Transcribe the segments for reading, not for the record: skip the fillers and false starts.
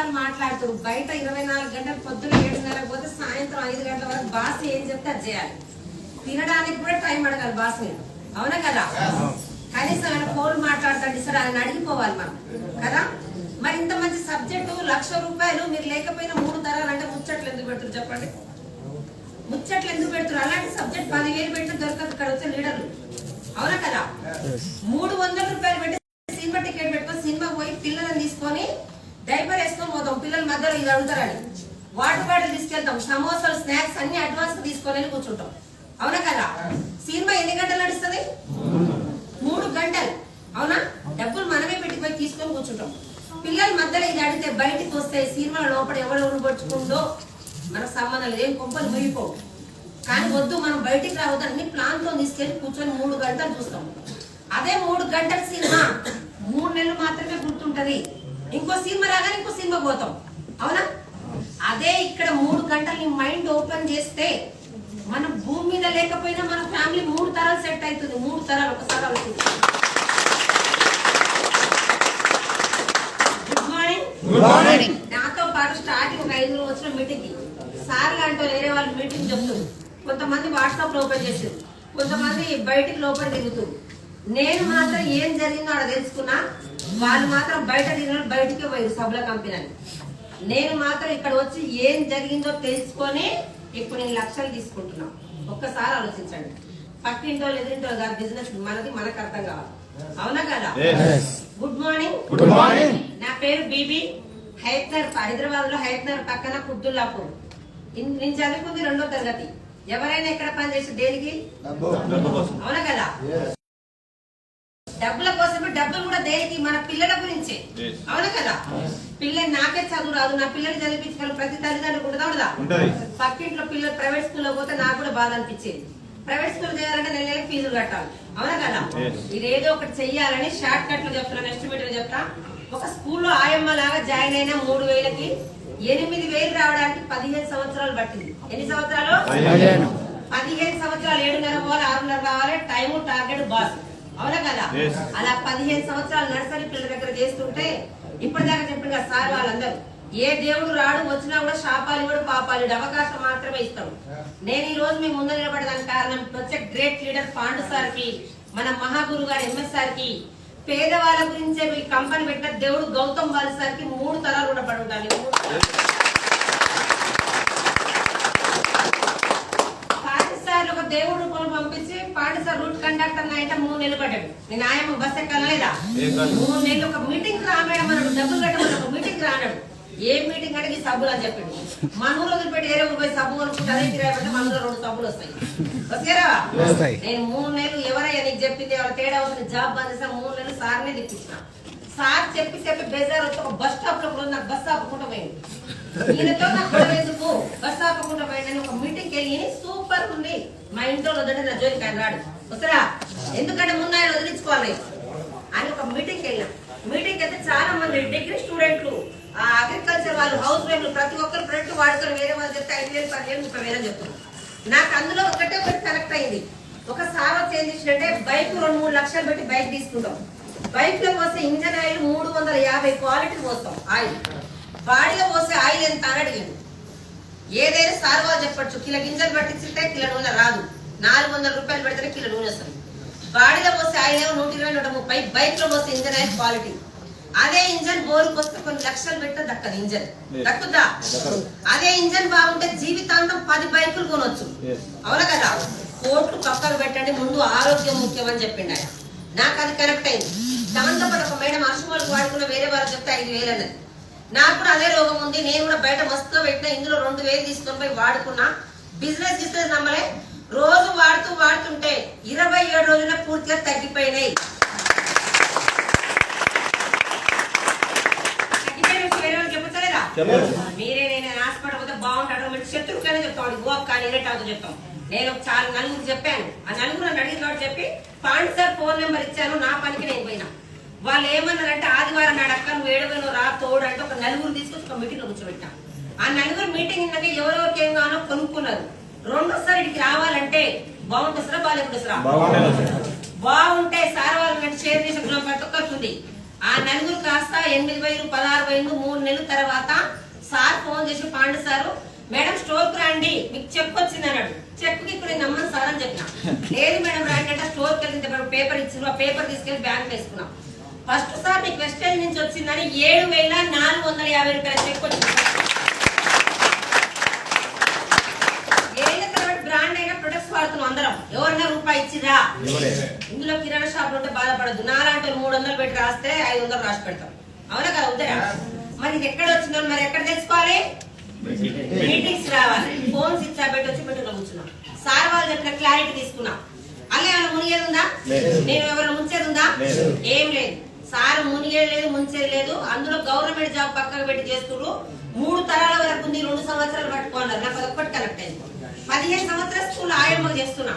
రకాలు మాట్లాడుతారు. బయట 24 గంటలు పొద్దున 7:30 పోతే సాయంత్రం 5 గంటల వరకు బాస్ ఏం చెప్తే అది చేయాలి. తినడానికి కూడా టైం అడగాలి బాస్ మీద, అవునా కదా? కనీసం ఆయన ఫోన్ మాట్లాడతాడు సార్, ఆయన అడిగిపోవాలి మనం కదా. మరి ఇంత మంచి సబ్జెక్టు ₹1,00,000 మీరు లేకపోయినా 3 తరాలు అంటే ముచ్చట్లు ఎందుకు పెడుతున్నారు చెప్పండి? ముచ్చట్లు ఎందుకు పెడుతున్నారు? అలాంటి సబ్జెక్ట్ 10,000 పెట్టి దొరకదు ఇక్కడ వచ్చే లీడర్లు, అవునా కదా? ₹300 పెట్టి సినిమా టికెట్ పెట్టుకొని సినిమా పోయి పిల్లలను తీసుకొని డైపర్ వేసుకొని పోతాం. పిల్లల మధ్యలో ఇది అడుగుతారని వాటర్ బాటిల్ తీసుకెళ్తాం, సమోసాలు స్నాక్స్ అన్ని అడ్వాన్స్ తీసుకొని కూర్చుంటాం, అవునా కదా? సినిమా ఎన్ని గంటలు నడుస్తుంది? 3 గంటలు, అవునా? డబ్బులు మనమే పెట్టిపోయి తీసుకొని కూర్చుంటాం. పిల్లల మధ్యలో ఇది అడిగితే బయటికి వస్తే సినిమా లోపల ఎవరు పట్టుకుందో మనకు సంబంధం లేదు, ఏం కొంపలు మునిగిపో. కానీ వద్దు, మనం బయటికి రావద్దు, అన్ని ప్లాన్ తో తీసుకెళ్లి కూర్చొని 3 గంటలు చూస్తాం. అదే 3 గంటల సినిమా 3 నెలలు మాత్రమే గుర్తుంటది. ఇంకో సినిమా రాగానే ఇంకో సినిమా పోతాం, అవునా? అదే ఇక్కడ 3 గంటలు మైండ్ ఓపెన్ చేస్తే మనం భూమి మీద లేకపోయినా మన ఫ్యామిలీ 3 తరాలు సెట్ అవుతుంది. 3 తరాలు ఒకసారి అవుతుంది. Good morning. నాతో పాటు స్టార్టింగ్ ఒక 5 వచ్చిన మీటింగ్ కి సార్లు అంటే వేరే వాళ్ళు మీటింగ్ చెప్తారు. కొంతమంది వాట్సాప్ లో ఓపెన్ చేసారు, కొంతమంది బయటికి లోపల దిగుతారు. నేను మాత్రం ఏం జరిగిందో అక్కడ తెలుసుకున్నా, వాళ్ళు మాత్రం బయట దిగిన బయటికే పోయారు సభల కంపెనీ. నేను మాత్రం ఇక్కడ వచ్చి ఏం జరిగిందో తెలుసుకొని ఇప్పుడు నేను లక్షలు తీసుకుంటున్నా. ఒక్కసారి ఆలోచించండి. పక్కింటో ఎదురింటో కాదు, బిజినెస్ మనది, మనకు అర్థం కావాలి, అవునా కదా? Good morning. Good morning. నా పేరు బీబీ. హైదరాబాద్ లో హైదరాబాద్ పక్కన కుద్దుల్లాపూర్. నేను చదువుకుంది 2వ తరగతి. ఎవరైనా ఎక్కడ పని చేసి దేనికి? అవునా కదా? డబ్బుల కోసమే. డబ్బులు కూడా దేనికి? మన పిల్లల గురించే, అవునా కదా? పిల్లలు నాకే చదువు రాదు, నా పిల్లలు చదివించగల ప్రతి తల్లిదండ్రులు ఉంటుందా? పక్కింట్లో పిల్లలు ప్రైవేట్ స్కూల్లో పోతే నాకు కూడా బాధ అనిపించేది. ప్రైవేట్ స్కూల్ చేయాలంటే నెల ఫీజులు కట్టాలి, అవునా కదా? ఇదేదో ఒకటి చెయ్యాలని షార్ట్ కట్ లో చెప్తున్నా, ఎస్టిమేట్ లో చెప్తా. ఒక స్కూల్లో ఆయమ్మ లాగా జాయిన్ అయిన 3,000కి 8,000 రావడానికి 15 సంవత్సరాలు పట్టింది. ఎన్ని సంవత్సరాలు? 15 సంవత్సరాలు. 7.5 పోవాలి, 6.5 కావాలి, టైము టార్గెట్ బాస్, అవునా కదా? అలా 15 సంవత్సరాలు నర్సరీ పిల్లల దగ్గర చేస్తుంటే ఇప్పటిదాకా చెప్పిన కదా సార్ వాళ్ళందరూ, ఏ దేవుడు రాడు, వచ్చినా కూడా శాపాలు కూడా పాపాలు, అవకాశం మాత్రమే ఇస్తాం. నేను ఈ రోజు మీ ముందు నిలబడడానికి కారణం వచ్చే గ్రేట్ లీడర్ పాండు సార్ కి, మన మహాగురు గారు ఎంఎస్ సార్ కి, పేదవాళ్ళ గురించే మీ కంపెనీ పెట్టిన దేవుడు గౌతమ్ బాలి సార్ కి 3 తరాలు కూడా పడి ఉండాలి. పాండు సార్ ఒక దేవుడు రూపంలో పంపించి పాండు సార్ రూట్ కండక్టర్ అయితే 3 నెలలు పడ్డాడు. నేను ఆయమ్మ బస్ ఎక్కలేదా? 3 నెలలు ఒక మీటింగ్ రామేడం అన్నాడు, డబ్బులు కట్టమని ఒక మీటింగ్ రానాడు. ఏ మీటింగ్ అంటే సబ్బులు అని చెప్పాడు. మన ఊరు వదిలిపెట్టి వేరే ఊరు పోయి సబ్బు అనుకుంటే అదే తిరగబట్టి మన ఊళ్ళో 2 సబ్బులు వస్తాయి, వస్తారా? నేను 3 నెలలు ఎవరైనా నీకు చెప్పింది ఎవరు తేడా అవుతుంది జాబ్ బంద్ చేసా 3 నెలలు సార్నే తెప్పించిన. సార్ చెప్పి బేజార్ వచ్చి ఒక బస్ స్టాప్ లో కూడా నాకు బస్ ఆపకుండా పోయింది. ఈయనతో నాకు గొడవేందుకు, బస్ ఆపకుండా పోయిందని ఒక మీటింగ్ వెళ్ళి సూపర్ ఉంది. మా ఇంట్లో వద్దంటే నా జోలికి ఆయన రాడు, వస్తారా? ఎందుకంటే ముందు ఆయన వదిలించుకోవాలి అని ఒక మీటింగ్ వెళ్ళినా. మీటింగ్ అయితే చాలా మంది డిగ్రీ స్టూడెంట్లు, అగ్రికల్చర్ వాళ్ళు, హౌస్ వైఫ్లు, ప్రతి ఒక్కరు ప్రొడక్ట్ వాడుకొని వేరే వాళ్ళు చెప్తే 5,000, 10,000, 30,000 చెప్తారు. నాకు అందులో ఒకటి కనెక్ట్ అయింది. ఒకసారి వచ్చి ఏం చేసిందంటే బైక్ 2-3 లక్షలు పెట్టి బైక్ తీసుకుంటాం. బైక్ లో పోస్తే ఇంజన్ ఆయిల్ 350 క్వాలిటీ పోస్తాం. ఆయిల్ బాడీలో పోస్తే ఆయిల్ ఎంత అని అడిగింది. ఏదైనా సార్ వాళ్ళు చెప్పచ్చు, కిలో గింజలు పట్టించితే కిలో నూనె రాదు, 400 రూపాయలు పెడితేనే కిలో నూనె వస్తుంది. బాడీలో పోస్తే ఆయిల్ ఏమో 120, 130, బైక్ లో పోస్తే ఇంజన్ ఆయిల్ క్వాలిటీ. అదే ఇంజన్ బోరుకు వస్తే కొన్ని లక్షలు పెట్టే దక్కదు, ఇంజన్ దక్కుద్దా? అదే ఇంజన్ బాగుంటే జీవితాంతం 10 బైకులు కొనొచ్చు, అవునా కదా? కోట్లు పక్కకు పెట్టండి, ముందు ఆరోగ్యం ముఖ్యం అని చెప్పిండు ఆయన. నాకు అది కరెక్ట్ అయింది. దాంతో పాటు ఒక మేడం అరుసుమాలకు వాడుకున్న వేరే వాళ్ళు చెప్తే 5,000 అన్నది. నాకు కూడా అదే రోగం ఉంది, నేను కూడా బయట మస్తుగా పెట్టినా, ఇందులో 2,000 తీసుకొని పోయి వాడుకున్నా. బిజినెస్ బిజినెస్ నమ్మలే, రోజు వాడుతుంటే 27 రోజుల పూర్తిగా తగ్గిపోయినాయి. మీరే నేను హాస్పిటల్ పోతే బాగుంటాడు, శత్రువుకనే చెప్తాం, గోప్ కానీ ఇరేటాతో చెప్తాం. నేను చాలా నలుగురు చెప్పాను, ఆ నలుగురు నన్ను అడిగిన కాబట్టి చెప్పి పాండు సార్ ఫోన్ నెంబర్ ఇచ్చాను. నా పనికి నేను పోయినా. వాళ్ళు ఏమన్నారంటే ఆదివారం నాడు అక్క నువ్వు ఏడవైనా రా తోడు అంటే ఒక నలుగురు తీసుకొచ్చి ఒక మీటింగ్ లో కూర్చోబెట్టా. ఆ నలుగురు మీటింగ్ ఇందాక ఎవరెవరికి ఏం కానో కొనుక్కున్నారు. రెండోసారి ఇక్కడికి రావాలంటే బాగుంటుంది సార్, బాగాలేకుండా సార్ బాగుంటే సార్ వాళ్ళు షేర్ చేసే గుణం ప్రతి ఒక్కరికి ఉంది. ఆ నలుగురు కాస్త 8,000 16,000 3 నెలల తర్వాత సార్ ఫోన్ చేసి పాండు సారు మేడం స్టోర్ కు రండి మీకు చెక్ వచ్చింది అన్నాడు. చెక్ కి ఇక్కడ నమ్మను సార్ అని చెప్పిన. లేదు మేడం రండి అంటే స్టోర్ కి వెళ్ళి పేపర్ ఇచ్చిన ఆ పేపర్ తీసుకెళ్లి బ్యాంక్ వేసుకున్నాం. ఫస్ట్ సార్ మీకు వెస్టేజ్ నుంచి వచ్చిందని 7,450 రూపాయల చెక్ వచ్చింది. బ్రాండ్ అయినా ప్రొడక్ట్స్ వాడుతున్నాం అందరం. ఎవరైనా రూపాయి ఇచ్చిరా? ఇందులో కిరాణా షాప్ ఉంటే బాధపడద్దు. నాలాంటి 300 పెట్టి రాస్తే 500 రాసి పెడతాం. అవునా కదా? ఉదయం మరి ఇది ఎక్కడ వచ్చిందో మరి ఎక్కడ తెలుసుకోవాలి? మీటింగ్స్ రావాలి. ఫోన్స్ ఇచ్చా పెట్టి వచ్చి మీటింగ్ లో కూర్చున్నాం. సార్ వాళ్ళు చెప్పిన క్లారిటీ తీసుకున్నాం. అలా ఏమైనా మునిగేది ఉందా? నేను ఎవరైనా ముంచేది ఉందా? ఏం లేదు. సార్ మునిగేది లేదు, ముంచేది లేదు. అందులో గవర్నమెంట్ జాబ్ పక్కకు పెట్టి చేస్తున్నారు. 3 తరాల వరకు ఉంది. 2 సంవత్సరాలు పట్టుకున్నారు. నాకు అదొక్కటి కనెక్ట్ అయింది. 15 సంవత్సరాల స్కూల్ ఆయమ్మ చేస్తున్నా.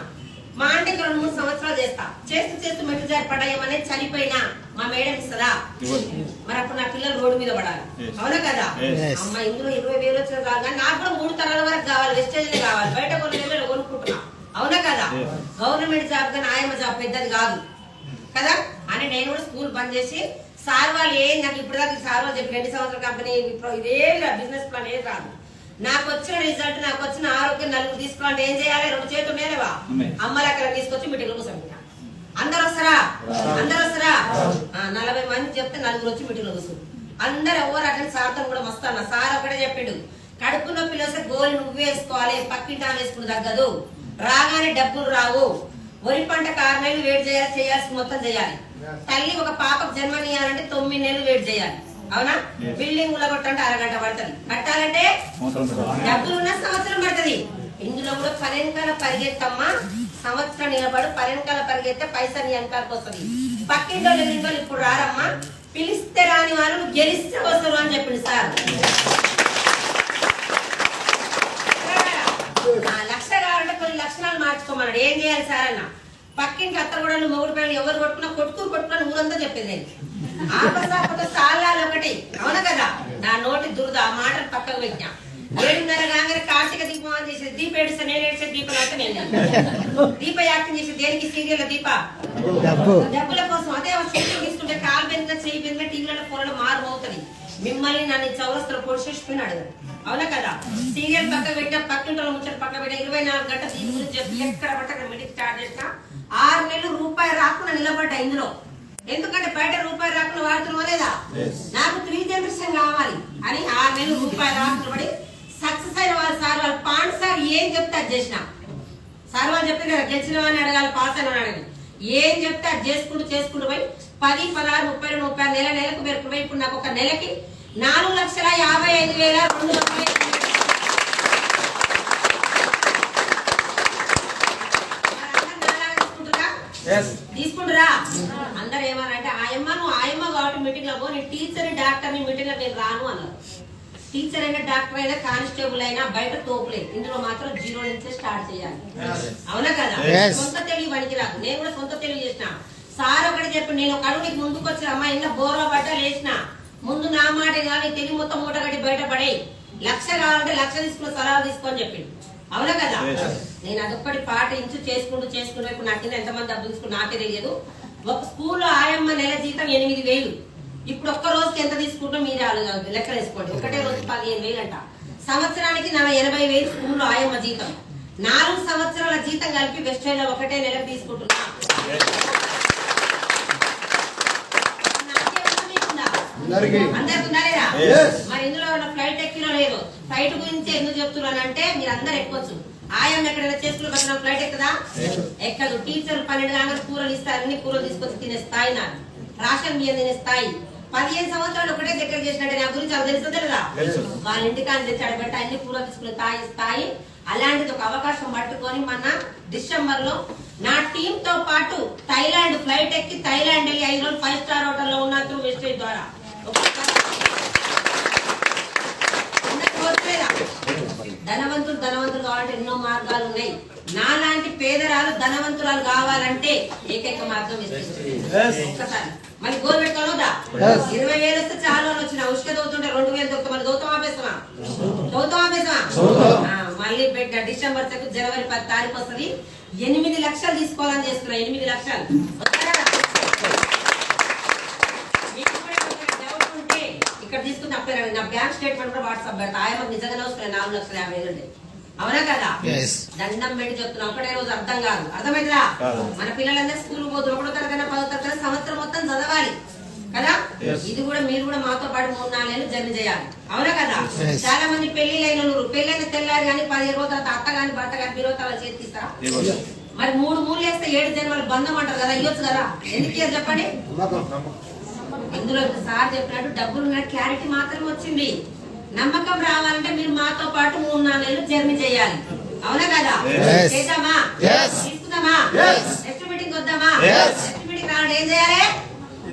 మా అంటే 2-3 సంవత్సరాలు చేస్తా. చేస్తూ మెట్టు జారి పడాయమనే చనిపోయినా మా మేడం ఇస్తుందా? మరి అప్పుడు నా పిల్లలు రోడ్డు మీద పడాలి. అవునా కదా? అమ్మ ఇందులో 20,000 వచ్చిన కాదు కానీ నాకు కూడా 3 తరాల వరకు కావాలి. వెస్టేజ్ కావాలి. బయట కొనుక్కుంటున్నా. అవునా కదా? గవర్నమెంట్ జాబ్ కానీ ఆయమ్మ జాబ్ పెద్దది కాదు కదా అని నేను కూడా స్కూల్ బంద్ చేసి సార్ వాళ్ళు నాకు ఇప్పుడు దాకా సార్ వాళ్ళు చెప్పి 2 సంవత్సరాల కంపెనీ ఇదే బిజినెస్ ప్లాన్ ఏది రాదు. నాకు వచ్చిన రిజల్ట్, నాకు వచ్చిన ఆరోగ్యం నలుగురు తీసుకోవాలంటే ఏం చేయాలి? 2 చేతులు మేలేవా? అమ్మలు అక్కడ తీసుకొచ్చి మీటింగ్ కూర్చోబెట్టా. అందరు వస్తారా? 40 మంది చెప్తే 4 వచ్చి మీటింగ్ లో కూర్చుంటారు. అందరు ఎవరు అక్కడ సార్తో కూడా వస్తాను. సార్ ఒకటే చెప్పిండు, కడుపు నొప్పి వస్తే గోలి నువ్వు వేసుకోవాలి, పక్కింటా వేసుకుని తగ్గదు. రాగానే డబ్బులు రావు. వరి పంట 6 నెలలు వెయిట్ చేయాలి, చేయాల్సి మొత్తం చేయాలి. తల్లి ఒక పాపకు జన్మనియాలంటే 9 నెలలు వెయిట్ చేయాలి. అవునా? బిల్డింగ్ ఉల్లగొట్టంటే 1 గంట పడుతుంది. కట్టాలంటే డబ్బులు ఉన్న సంవత్సరం పడుతుంది. ఇందులో కూడా 10 పరిగెత్తమ్మా. సంవత్సరం నిలబడు, 10 పరిగెత్తే పైసా నీ వెనకాలకు వస్తుంది. పక్కింటో ఎదురింటో ఇప్పుడు రారమ్మా. పిలిస్తే రాని వాళ్ళు గెలిస్తే వస్తారు అని చెప్పింది సార్. లక్ష కావాలంటే కొన్ని లక్షణాలు మార్చుకోమన్నాడు. ఏం చేయాలి సార్ అన్న? పక్కింటి అత్త కూడా మొగుడు పిల్లలు ఎవరు కొట్టుకున్నా కొట్టుకుని ఊరంతా చెప్పేది. ఆపసాపతో సాలాలు ఒకటి. అవునా కదా? నా నోటి దురద ఆ మాటలు పక్కకు పెట్టా. 7:30 కాగానే కార్తీక దీపం అని చేసేది. దీప ఏడిస్తే నేను ఏడిస్తే దీపం అంటే నేను దీప యాక్టింగ్ చేసి దేనికి సీరియల్ దీప డబ్బుల కోసం. అదే షూటింగ్ తీసుకుంటే కాలు పెరిగిన చెయ్యి పెరిగిన టీవీలలో ఫోన్లో మారు అవుతుంది. మిమ్మల్ని నన్ను చౌరస్తలో పొడిచేసిపోయినాడు. అవునా కదా? సీరియల్ పక్క పెట్టిన పక్కింట్లో ముచ్చట పక్క పెట్టిన 24 గంటలు దీని గురించి చెప్పి ఎక్కడ పట్ట అక్కడ మీటింగ్ స్టార్ట్ చేసిన 6 నెలలు రూపాయి రాకుండా నిలబడ్డా ఇందులో. ఎందుకంటే బయట రూపాయి రాకుండా వాడుతున్నావా లేదా? నాకు 3 జనరేషన్ కావాలి అని 6 నెలలు రూపాయి రాకుండా పడి సక్సెస్ అయిన వాళ్ళు సార్ వాళ్ళు పాండ్ సార్ ఏం చెప్తే అది చేసిన. సార్ వాళ్ళు చెప్పారు కదా గెలిచిన వాడిని అడగాలి, పాస్ అయిన అడగాలి. ఏం చెప్తే అది చేసుకుంటూ పోయి 10, 16, 30, 36 నెలకు పేరుకుపోయి ఇప్పుడు నాకు ఒక నెలకి 4,55,200 తీసుకుంటురా. అందరు ఏమనంటే ఆయమ్మ కాబట్టి మీటింగ్ లో నేను టీచర్ డాక్టర్ ని మీటింగ్ లో నేను రాను అన్నారు. టీచర్ అయినా డాక్టర్ అయినా కానిస్టేబుల్ అయినా బయట తోపులేదు. ఇందులో మాత్రం 0 నుంచే స్టార్ట్ చేయాలి. అవునా కదా? సొంత తెలివి పనికి రాదు. నేను కూడా సొంత తెలివి చేసిన. సార్ ఒకటి చెప్పి నేను ఒక అడుగుకి ముందుకు వచ్చిన అమ్మా ఇంట్లో బోర్లో పడ్డా లేచిన ముందు నా మాట కానీ తెలివి మొత్తం మూట కట్టి బయటపడే 1,00,000 కావాలంటే 1,00,000 తీసుకున్న సలహా తీసుకొని చెప్పిండు. అవునా కదా? నేను అదొక్కటి పాటించు చేసుకుంటూ ఇప్పుడు నాకు ఎంతమంది డబ్బులు తీసుకుని నాకే తెలియదు. ఒక స్కూల్లో ఆయమ్మ నెల జీతం 8,000. ఇప్పుడు ఒక్క రోజుకి ఎంత తీసుకుంటాం మీరే లెక్కలు వేసుకోండి. ఒకటే రోజు 15,000 అంట. సంవత్సరానికి 80,000 స్కూల్లో ఆయమ్మ జీతం. 4 సంవత్సరాల జీతం కలిపి వెస్టైన్ లో ఒకటే నెలకు తీసుకుంటున్నా. అందరికిందా? మరి ఇందులో ఫ్లైట్ ఎక్కినో లేదు. ఫ్లైట్ గురించి ఎందుకు చెప్తున్నానంటే మీరు అందరు ఎక్కొచ్చు. ఆయమ్మ ఎక్కడైనా చేసుకుని వచ్చిన ఫ్లైట్ ఎక్కుదా? ఎక్కదు. టీచర్లు 12 గంటలు కూరలు ఇస్తారు. అన్ని కూరలు తీసుకొచ్చి తినే స్థాయి నాకు. రాషన్ బియ్యం తినే స్థాయి. 15 సంవత్సరాలు ఒకటే దగ్గర చేసినట్టే నా గురించి అది తెలుస్తుందా లేదా? వాళ్ళ ఇంటికాని తెచ్చి అడబెట్టి అన్ని కూరలు తీసుకునే స్థాయి. అలాంటిది ఒక అవకాశం పట్టుకొని మన డిసెంబర్ లో నా టీమ్ తో పాటు థైలాండ్ ఫ్లైట్ ఎక్కి థైలాండ్ వెళ్ళి 5 రోజులు 5 స్టార్ హోటల్ లో ఉన్నట్టు వెస్టేజ్ ద్వారా ధనవంతులు కావాలంటే ఎన్నో మార్గాలు ఉన్నాయి. నాలాంటి పేదరాలు ధనవంతురాలు కావాలంటే ఏకైక మార్గం ఒక్కసారి మళ్ళీ గోల్ పెట్టుకోదా? 20,000 వస్తే చాలా వచ్చిన ఉష్క దొవుతుంటే 2,000 దొరుకుతా మళ్ళీ దౌతం ఆపేస్తామా? మళ్ళీ పెట్ట డిసెంబర్ జనవరి 10 తారీఖు వస్తుంది. 8 లక్షలు తీసుకోవాలని చేస్తున్నా. 8 లక్షలు స్టేట్మెంట్ కూడా వాట్సాప్ పెడతా. ఆయనకు నిజంగానే వస్తున్నాయి 4,50,000 ఉండే. అవునా కదా? దండం పెట్టి చెప్తున్నా. ఒకటే రోజు అర్థం కాదు. అర్థమైందా? మన పిల్లలందరూ స్కూల్ పోతున్నారు. 1వ తరగతి 10వ తరగతి సంవత్సరం మొత్తం చదవాలి కదా. ఇది కూడా మీరు కూడా మాతో పాటు 3-4 ఏళ్ళు జర్నీ చేయాలి. అవునా కదా? చాలా మంది పెళ్లిళ్ళైన పెళ్ళైన తెల్లారు కానీ 15 రోజుల తర్వాత అత్త గాని భర్త గాని బిరోతాలు చేతిస్తారా? మరి 3 మూలు వేస్తే 7 జన్మలు బంధం అంటారు కదా, ఇవ్వచ్చు కదా. ఎందుకు చెప్పండి. ఇందులో సార్ చెప్పినట్టు డబ్బులు క్లారిటీ మాత్రం వచ్చింది. నమ్మకం రావాలంటే మీరు మాతో పాటు 3-4 ఏళ్ళు జర్నీ చేయాలి. అవునా కదా? చేద్దామా? తీసుకుందామా? నెక్స్ట్ మీటింగ్ వద్దామా? నెక్స్ట్ మీటింగ్ రావడం ఏం చేయాలి?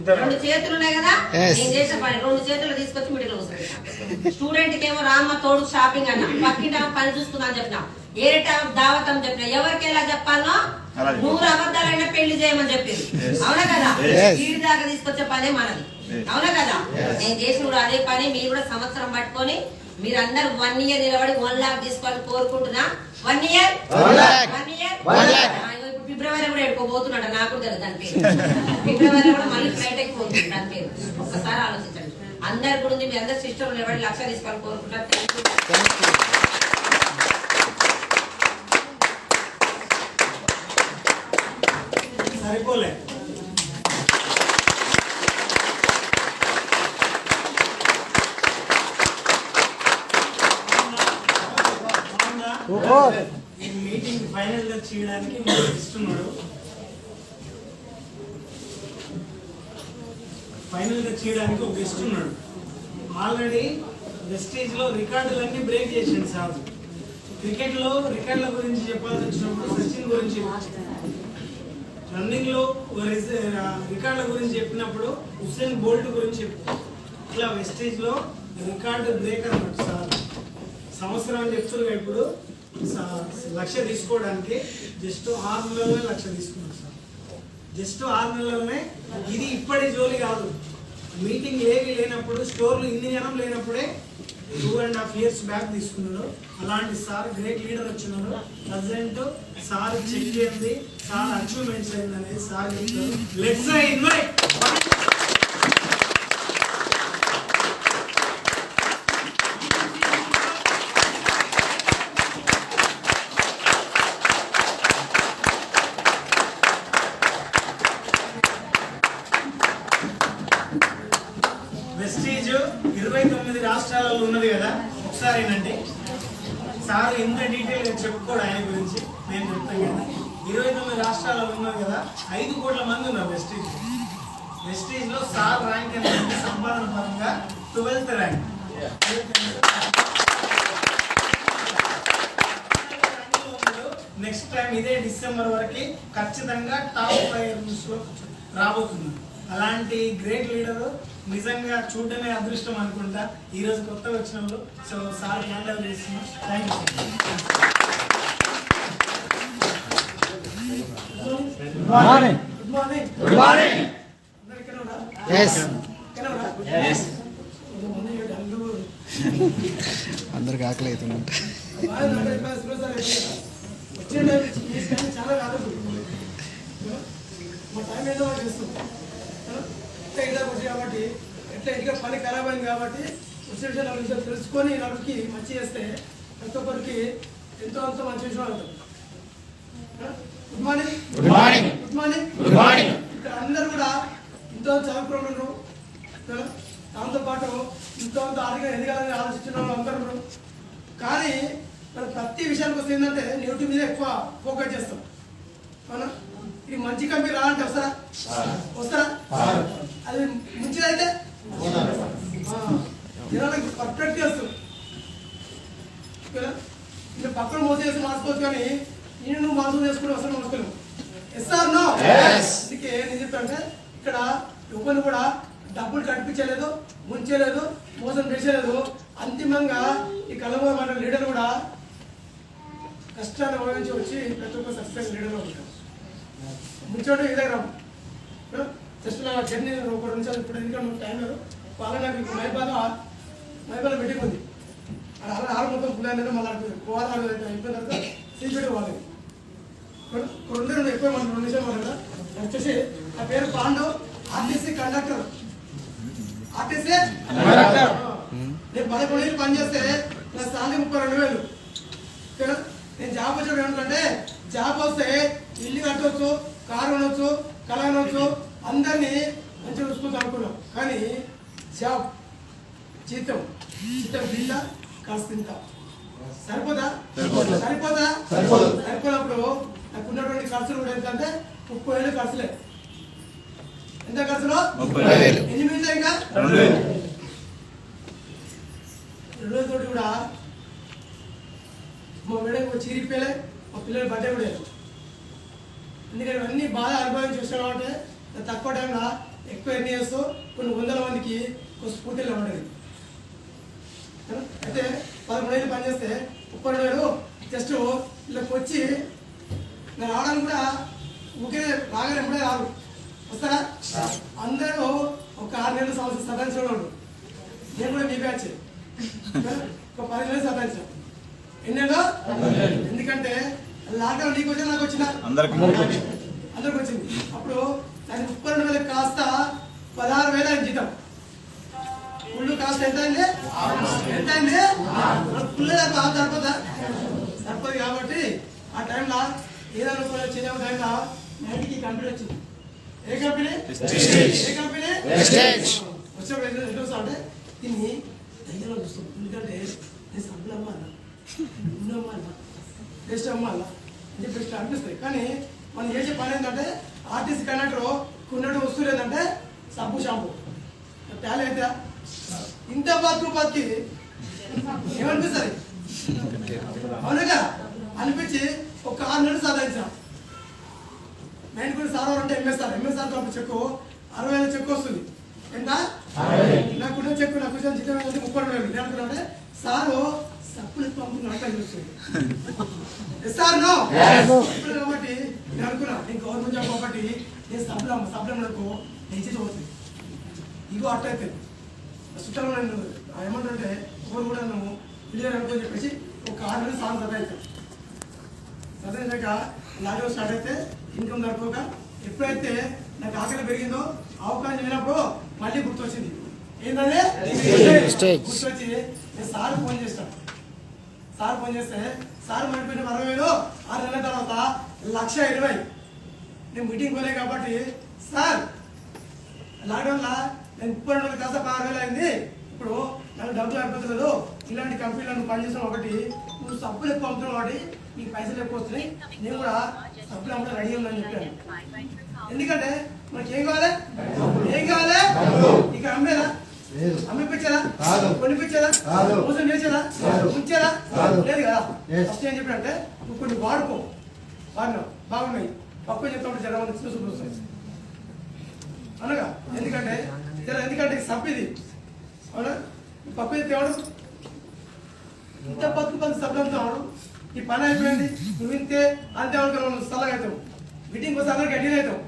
2 చేతులు ఉన్నాయి కదా, నేను చేసే పని 2 చేతులు తీసుకొచ్చి మీటింగ్ లో కూర్చోండి. స్టూడెంట్ కి ఏమో రామ్మ తోడు షాపింగ్ అన్నా, పక్కింటి పని చూసుకుందా అని చెప్పినా, ఏరేట దావతం చెప్పినా, ఎవరికి ఎలా చెప్పాలో 100 అబద్ధాలైనా పెళ్లి చేయమని చెప్పింది. అవునా కదా? వీడి దాకా తీసుకొచ్చే పనే మనది. అవునా కదా? నేను చేసిన కూడా అదే పని. మీరు కూడా సంవత్సరం పట్టుకొని మీరందరూ 1 ఇయర్ నిలబడి 1 lakh తీసుకోవాలని కోరుకుంటున్నా. 1 ఇయర్ ఫిబ్రవరి కూడా ఎడుకోబోతున్నాడు. నాకు తెలుసు దాని పేరు. ఫిబ్రవరి కూడా మళ్ళీ ఫ్లైట్ ఎక్కిపోతుంది దాని పేరు. ఒక్కసారి ఆలోచించండి. అందరు కూడా మీ అందరు సిస్టమ్ నిలబడి 1 లక్ష తీసుకోవాలని కోరుకుంటారు. సరిపోలే. ఈ మీటింగ్ ఫైనల్ గా చేయడానికి ఇస్తున్నాడు. ఫైనల్ గా చేయడానికి ఒక గెస్ట్ ఉన్నాడు. ఆల్రెడీ వెస్టేజ్ లో రికార్డులన్నీ బ్రేక్ చేసిండు సార్. క్రికెట్ లో రికార్డుల గురించి చెప్పాల్సి వచ్చినప్పుడు సచిన్ గురించి, రన్నింగ్ లో రికార్డుల గురించి చెప్పినప్పుడు హుస్సేన్ బోల్ట్ గురించి చెప్పారు. ఇట్లా వెస్టేజ్ లో రికార్డు బ్రేక్ అన్నట్టు సార్. సంవత్సరం అని చెప్తున్నారు. ఇప్పుడు 1 లక్ష తీసుకోవడానికి జస్ట్ 6 నెలలనే 1 లక్ష తీసుకున్నాం సార్. జస్ట్ 6 నెలలనే. ఇది ఇప్పటి జోలి కాదు. మీటింగ్ లేనప్పుడు, స్టోర్లు ఇన్ని జనం లేనప్పుడే 2.5 years బ్యాక్ తీసుకున్నాడు. అలాంటి సార్ గ్రేట్ లీడర్ వచ్చినారు. ప్రజెంట్ సార్ చెక్ చేయండి, సార్ అచీవ్మెంట్స్ అయిందనేది సార్ చెప్తారు. లెట్స్ ఇన్వైట్ వెస్టీజ్ 29 రాష్ట్రాలలో ఉన్నది కదా. ఒకసారి ఏంటంటే సార్ ఎంత డీటెయిల్ గా చెప్పుకోడు ఆయన గురించి. నేను చెప్తాను కదా, 29 రాష్ట్రాలలో ఉన్నది కదా. 5 కోట్ల మంది ఉన్నారు వెస్టీజ్. వెస్టీజ్ లో సార్ ర్యాంక్ అనేది సంపాదన పరంగా 12th ర్యాంక్. నెక్స్ట్ టైం ఇదే డిసెంబర్ వరకు ఖచ్చితంగా టాప్ 5 లో రాబోతుంది. అలాంటి గ్రేట్ లీడర్ నిజంగా చూడడమే అదృష్టం అనుకుంటా. ఈ రోజు కొత్తగా వచ్చిన వాళ్ళు. సో సార్ హ్యాండ్ ఓవర్ చేస్తున్నాం. Thank you. Good morning. Good morning. Good morning. అందరికి ఆకలి అవుతుందంట. చాలా కాదు మా టైం ఏదో చేస్తుంది. కాబట్టి ఎట్లా ఇంటికి పని ఖరాబ్ అయింది కాబట్టి వచ్చే విషయాలు తెలుసుకొని నలుగురికి మంచి చేస్తే ప్రతి ఒక్కరికి ఎంతో అంత మంచి విషయం అవుతుంది. Good morning. Good morning. Good morning. Good morning. ఇక్కడ అందరూ కూడా ఎంతో చదువుకున్నారు. దాంతో పాటు ఎంతో అంత ఆర్థికంగా ఎదగాలని ఆలోచించిన వాళ్ళు అందరూ ఉన్నారు. కానీ మనం ప్రతి విషయానికి వస్తే ఏంటంటే నెగిటివ్ మీద ఎక్కువ ఫోకస్ చేస్తాం. అవునా? ఇది మంచి కంపెనీ రావాలంటే వస్తారా? అది మంచిదైతే జనాలకి పర్ఫెక్ట్ చేస్తుంది కదా. ఇంకా పక్కన మోసం చేసి మార్చుకోవచ్చు, కానీ నేను నువ్వు మోసం చేసుకుని వస్తాను మార్చుకోలేము. SR no. అందుకే నేను చెప్పానంటే ఇక్కడ ఎవరిని కూడా డబ్బులు కనిపించలేదు, ముంచలేదు, మోసం చేసేలేదు. అంతిమంగా ఈ కలవ మన లీడర్ కూడా కష్టాన్ని అనుభవించి వచ్చి ప్రతి ఒక్క సక్సెస్ లీడర్లో ఉంటారు. ముంచోటి ఇదే రాము జస్ట్ నా జర్నీ 1 నిమిషాలు ఇప్పుడు ఎందుకంటే టైం లేదు. వాళ్ళ నాకు ఇప్పుడు మైబాల మీటింగ్ ఉంది. అలా ఆరు మొత్తం ఫుల్ అనేది మళ్ళీ పోవాలి అయిపోయిన తర్వాత సీపీటీ వాళ్ళకి 2 ఎక్కువ మనం 2 నిమిషాలు మాట వచ్చేసి నా పేరు పాండు, ఆర్టీసీ కండక్టర్. ఆర్టీసీ నేను 11 ఏళ్ళు పనిచేస్తే నా సాలరీ 32,000. ఓకేనా? నేను జాబ్ వచ్చాడు ఏమంటే జాబ్ వస్తే ఇల్లు కట్టవచ్చు, కారు కొనవచ్చు, కళ కొనవచ్చు, అందరినీ మంచిగా చూసుకుంటూ అనుకున్నాం. కానీ జాబ్ జీతం బిల్ల కాస్త ఇంత సరిపోదా? సరిపోనప్పుడు నాకు ఉన్నటువంటి ఖర్చులు కూడా ఎంతంటే 30,000 ఖర్చులే. ఎంత ఖర్చులు? 30,000. ఎన్ని మిగులుతాయి? ఇంకా 2,000 తోటి కూడా మా మేడకు చీరిపోయలే, మా పిల్లలు బర్త్డే కూడా లేదు. ఎందుకంటే అన్నీ బాగా అనుభవించి వచ్చాను అంటే తక్కువ టైంలో ఎక్కువ ఎన్ని చేస్తూ కొన్ని 100 మందికి కొన్ని స్ఫూర్తిలో ఉండేది. అయితే 13 ఏళ్ళు పనిచేస్తే 32,000 జస్ట్ వీళ్ళకి వచ్చి నేను రావడానికి కూడా ఊకే రాగానే ఎప్పుడే రాదు, వస్తారా? అందరూ ఒక 6 నెలలు సంవత్సరం సతాయించడం. నేను కూడా మీ బ్యాచ్ ఒక 10 నెలలు సతాయించాను. ఎన్నేళ్ళు? ఎందుకంటే లాక్డౌన్ నీకు వచ్చినా నాకు వచ్చినా అందరికి వచ్చింది. అప్పుడు నాకు 32,000 కాస్త 16,000 అయింది జీతం. ఫుల్ కాస్ట్ ఎంత అయింది? ఫుల్ సరిపోదా? సరిపోదు. కాబట్టి ఆ టైంలో ఏదైనా చిన్న టైంలో 90కి కంపెనీ వచ్చింది. ఏ కంపెనీ? వచ్చినప్పుడు ఎట్లా వస్తా అంటే దీన్ని దగ్గరలో చూస్తాం. ఎందుకంటే నేను సబ్బులు అమ్మాలా, ఇల్లు అమ్మాలా, టెస్ట్ అమ్మాలా అని చెప్పి అనిపిస్తాయి. కానీ మనం చేసే పని ఏంటంటే ఆర్టీసీ కండక్టర్ కొన్నట్టు వస్తువులు ఏంటంటే సబ్బు షాంపూ ట్యాలీ అయితే ఇంత రూపాయలకి ఏమనిపిస్తుంది? అవునుగా అనిపించి ఒక 6 నెలలు సాధించాం. నేను కూడా సార్ అంటే ఎంఎస్ఆర్ తరపు చెక్కు 60,000 చెక్కు వస్తుంది. ఎంత? నాకు చెక్కు నాకు జీతం 32,000. నేను అనుకున్నా సారు సప్పులు పంపుతున్నా చూస్తుంది సార్ నో కాబట్టి నేను అనుకున్నా నేను గవర్నమెంట్ జాబ్ కాబట్టి నేను సబ్లంకు దయచేసి పోతుంది. ఇగో అట్ట అయితే చుట్టాలు నేను ఏమంటుంటే ఒకరు కూడా నువ్వు క్లియర్ అనుకోని చెప్పేసి ఒక 6 నెలలు సార్ చదివాక లాక్డౌన్ స్టార్ట్ అయితే ఇన్కమ్ సరిపోక ఎప్పుడైతే నాకు ఆకలి పెరిగిందో అవకాశం లేనప్పుడు మళ్ళీ గుర్తొచ్చింది. ఏంటంటే గుర్తొచ్చి నేను సార్ ఫోన్ చేస్తాను. సార్ ఫోన్ చేస్తే సార్ మడిపోయిన 60,000 6 నెలల తర్వాత 1,20,000. నేను మీటింగ్ పోలే కాబట్టి సార్ లాక్డౌన్లో నేను 32,000 కాస్త 16,000 అయింది. ఇప్పుడు నాకు డబ్బులు అయిపోతలేదు. ఇలాంటి కంపెనీలను పనిచేసిన ఒకటి నువ్వు సబ్బులు ఎక్కువ అమ్ముతున్నావు కాబట్టి నీకు పైసలు ఎక్కువ వస్తున్నాయి. నేను కూడా సబ్బులు అమ్మడం రెడీ ఉందని చెప్పాను. ఎందుకంటే మనకి ఏం కావాలి? ఇక అమ్మేదా? అమ్మిపించారా? కొనిపించారా? మోసం చేసేదా? ఉంచారా? లేదు కదా. ఫస్ట్ ఏం చెప్పాడంటే నువ్వు కొన్ని వాడుకో, బాగున్నాయి పక్కన చెప్తాడు జనం చూసుకుంటూ వస్తాయి అనగా. ఎందుకంటే సబ్బిది అవునా? పప్పు తేవాడు ఇంత బతుకు సబ్బులంతాడు. ఈ పని అయిపోయింది, నువ్వు ఇంతే అంతే అనుకున్నావు. చల్లగా అవుతావు. మీటింగ్ వస్తే అందరికి గట్టిగా అవుతావు.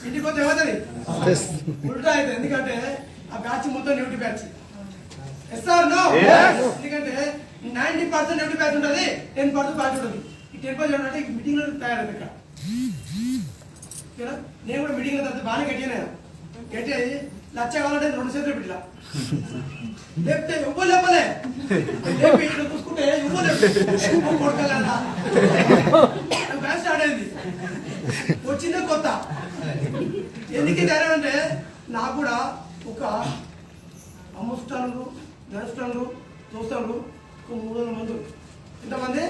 ఇంటికి పోతే ఏమవుతుంది? ఉల్టా అవుతుంది. ఎందుకంటే ఆ బ్యాచ్ మొత్తం నెగిటివ్ బ్యాచ్. ఎందుకంటే 90% నెగిటివ్ బ్యాచ్ ఉంటుంది, 10% బ్యాచ్ ఉంటుంది. ఈ 10% అంటే మీటింగ్ లో తయారైంది. ఇక్కడ నేను కూడా మీటింగ్ తర్వాత బాగానే గట్టిగా గట్టి 1,00,000 కావాలంటే 2 చేతులు పెట్టిలా లేపితే ఎవ్వరు లేపలే. లేపి ఇట్లా చూసుకుంటే ఎవ్వరు కొడకలన్నా బ్యాచ్ స్టార్ట్ అయింది. వచ్చిందే కొత్త. ఎందుకు ధైర్యం అంటే నాకు కూడా ఒక అమ్మ చుట్టాలు, నడుస్తాను, చూస్తాను ఒక 300 మంది. ఎంతమంది?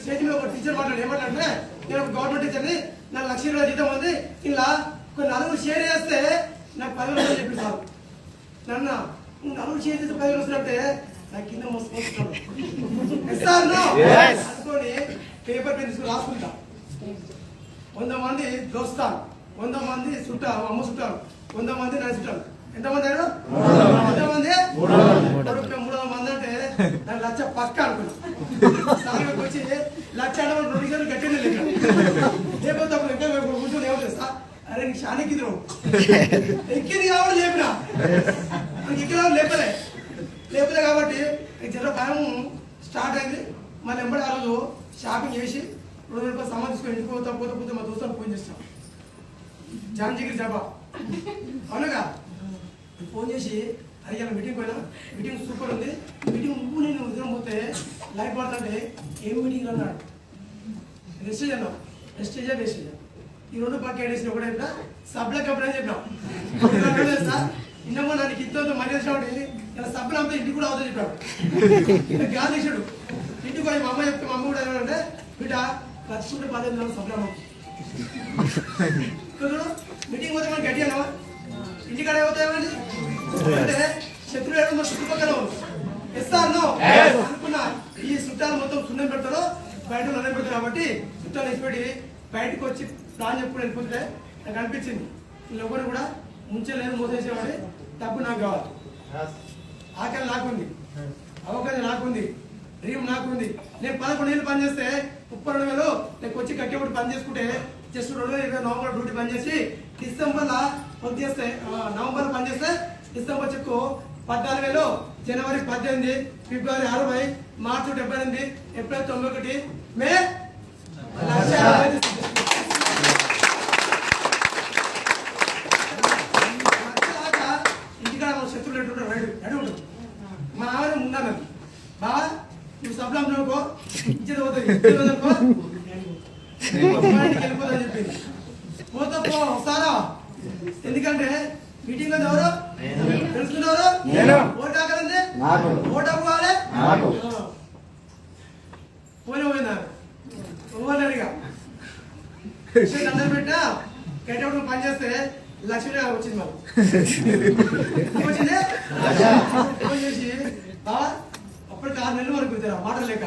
స్టేజ్ మీద ఒక టీచర్ మాట్లాడు ఏమంటే నేను ఒక గవర్నమెంట్ టీచర్ని, నాకు 1,00,000 జీతం ఉంది. ఇలా ఒక 4 షేర్ చేస్తే నాకు 10,000 చెప్పి సార్ నన్ను 4 షేర్ చేస్తే 10,000 వస్తున్నట్టే నాకు కింద మోసుకుంటున్నాను అనుకోని పేపర్ పెన్ తీసుకుని రాసుకుంటా. 100 మంది దోస్తాను, 100 మంది చుట్టాలు, అమ్మ చుట్టాలు, 100 మంది నా చుట్టాలు. ఎంతమంది అయ్యారు? 300 మంది. 300 మంది అంటే నాకు 1,00,000 పక్క అనుకున్నా. సార్కి వచ్చి 1,00,000 అంటే 2 నిమిషాలు గట్టిగా లేకపోతే అప్పుడు ఇంకా కూర్చొని ఏమవుతుంది సార్? అరే నీకు చాలా ఎక్కింది, ఎక్కింది కాబట్టి లేపినా, మనకి ఎక్కిన లేపలే కాబట్టి జర భయం స్టార్ట్ అయింది. మళ్ళీ ఎంబడి ఆ రోజు షాపింగ్ చేసి 200 రూపాయలు సామాన్ తీసుకొని ఇంటికి పోతే మా దోస్తులకు ఫోన్ చేస్తాం. జాన్జిగిరి జబా అవునగా ఫోన్ చేసి అది ఇలా మీటింగ్ పోయినా మీటింగ్ సూపర్ ఉంది మీటింగ్ నువ్వు నేను ఉదయం పోతే లైఫ్ పడుతుంటే ఏం మీటింగ్ అన్నాడు రెస్టేజ్ అన్నాం రెస్టేజా వేస్టేజా ఈ రెండు పక్క వేసిన ఒకటే సబ్లకు ఎప్పుడని చెప్పినాం సార్ ఇన్నమో నాకు ఇంతో మనీ వచ్చినప్పుడు ఇలా సబ్బులు అంతా ఇంటికి కూడా అవుతుంది చెప్పాడు గాలి తీసాడు ఇంటికి పోయి మా అమ్మ చెప్తే మా అమ్మ కూడా ఏమంటే బిడ్డ ఖర్చుకుంటే 15 సబ్బులు మీటింగ్ పోతే మనం గట్టి అన్నావా ఇంటికాడ ఏమవుతాయి అంటే శత్రువు ఏమో చుట్టుపక్కల ఇస్తాను అనుకున్నా ఈ చుట్టాలు మొత్తం సున్నం పెడతారో బయట నన్ను పెడతారు కాబట్టి చుట్టాలు వేసిపెట్టి బయటకు వచ్చి ప్లాన్ చెప్పుకుని వెళ్ళిపోతుంటే నాకు అనిపించింది వీళ్ళెవరు కూడా ముంచలేదు మోసేసేవాడి డబ్బు నాకు కావాలి ఆకలి నాకుంది అవకాశం నాకుంది డ్రీమ్ నాకుంది నేను 11 ఏళ్ళు పనిచేస్తే 32,000 నేను వచ్చి కట్టేప్పుడు పని చేసుకుంటే జస్ట్ 2020 నవంబర్ డ్యూటీ పనిచేసి డిసెంబర్లో పనిచేస్తే నవంబర్లో పనిచేస్తే డిసెంబర్ చెక్కు 14,000 జనవరి 18 ఫిబ్రవరి 60 మార్చి 78 ఏప్రిల్ 91 మే 1,50,000 ఇంటికాడ మన శత్రువులు ఎట్టుంటారు రెడీ ఉంటారు మా ఆవిడ ఉన్నాను బాగా నువ్వు సబ్లం అనుకో ఇచ్చేది పోతుంది వెళ్ళిపోదని చెప్పింది పోతా పో వస్తారా ఎందుకంటే మీటింగ్ లో ఎవరు తెలుసుకున్నారు ఓటు కాకలంటే ఓటు అప్పు కావాలి పోయినా పోయినారుగా అందరు పెట్టా కట్టేప్పుడు పని చేస్తే 1,00,000 వచ్చింది మాకు వచ్చింది ఫోన్ చేసి బాగా అప్పటికి 6 నెలలు వరకు పెట్టారు మాట లేక